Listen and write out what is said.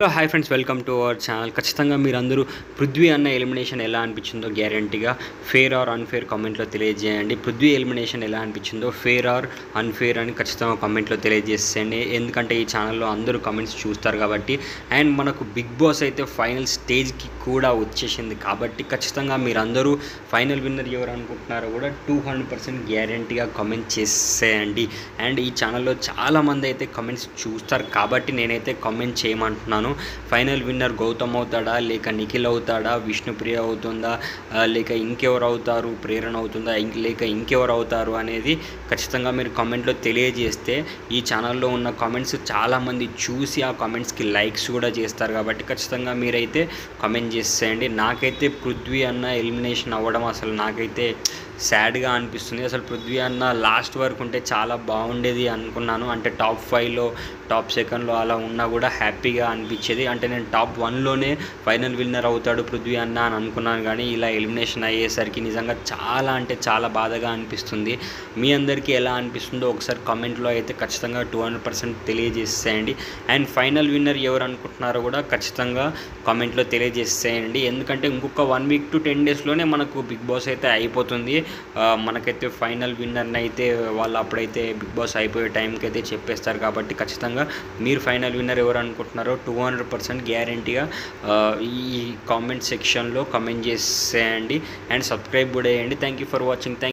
Hello hi friends, welcome to our channel. ఖచ్చితంగా మీరందరూ పృథ్వీ అన్న ఎలిమినేషన్ ఎలా అనిపించిందో గ్యారంటీగా ఫేర్ ఆర్ అన్ఫేర్ కామెంట్లో తెలియజేయండి. పృథ్వీ ఎలిమినేషన్ ఎలా అనిపించిందో ఫేర్ ఆర్ అన్ఫేర్ అని ఖచ్చితంగా కామెంట్లో తెలియజేసేయండి. ఎందుకంటే ఈ ఛానల్లో అందరూ కామెంట్స్ చూస్తారు కాబట్టి. అండ్ మనకు బిగ్ బాస్ అయితే ఫైనల్ స్టేజ్కి కూడా వచ్చేసింది కాబట్టి ఖచ్చితంగా మీరందరూ ఫైనల్ విన్నర్ ఎవరు అనుకుంటున్నారో కూడా 200% గ్యారంటీగా కామెంట్ చేసేయండి. అండ్ ఈ ఛానల్లో చాలామంది అయితే కామెంట్స్ చూస్తారు కాబట్టి నేనైతే కామెంట్ చేయమంటున్నాను. ఫైనల్ విన్నర్ గౌతమ్ అవుతాడా, లేక నిఖిల్ అవుతాడా, విష్ణుప్రియ అవుతుందా, లేక ఇంకెవరు అవుతారు, ప్రేరణ అవుతుందా, లేక ఇంకెవరు అవుతారు అనేది ఖచ్చితంగా మీరు కామెంట్లో తెలియజేస్తే ఈ ఛానల్లో ఉన్న కామెంట్స్ చాలామంది చూసి ఆ కామెంట్స్కి లైక్స్ కూడా చేస్తారు కాబట్టి ఖచ్చితంగా మీరైతే కామెంట్ చేసేయండి. నాకైతే పృథ్వీ అన్న ఎలిమినేషన్ అవ్వడం అసలు నాకైతే సాడ్గా అనిపిస్తుంది. అసలు పృథ్వీ అన్న లాస్ట్ వరకు ఉంటే చాలా బాగుండేది అనుకున్నాను. అంటే టాప్ 5లో టాప్ 2లో అలా ఉన్నా కూడా హ్యాపీగా అనిపించేది. అంటే నేను టాప్ 1లోనే ఫైనల్ విన్నర్ అవుతాడు పృథ్వీ అన్న అని అనుకున్నాను. కానీ ఇలా ఎలిమినేషన్ అయ్యేసరికి నిజంగా చాలా అంటే చాలా బాధగా అనిపిస్తుంది. మీ అందరికీ ఎలా అనిపిస్తుందో ఒకసారి కామెంట్లో అయితే ఖచ్చితంగా 200% తెలియజేసేయండి. అండ్ ఫైనల్ విన్నర్ ఎవరు అనుకుంటున్నారో కూడా ఖచ్చితంగా కామెంట్లో తెలియజేసేయండి. ఎందుకంటే ఇంకొక 1 వీక్ to 10 డేస్లోనే మనకు బిగ్ బాస్ అయితే అయిపోతుంది. మనకైతే ఫైనల్ విన్నర్ని అయితే వాళ్ళు అప్పుడైతే బిగ్ బాస్ అయిపోయే టైంకి అయితే చెప్పేస్తారు కాబట్టి ఖచ్చితంగా మీరు ఫైనల్ విన్నర్ ఎవరు అనుకుంటున్నారో 200% గ్యారంటీగా ఈ కామెంట్ సెక్షన్లో కామెంట్ చేసేయండి. అండ్ సబ్స్క్రైబ్ కూడా చేయండి. Thank you for watching.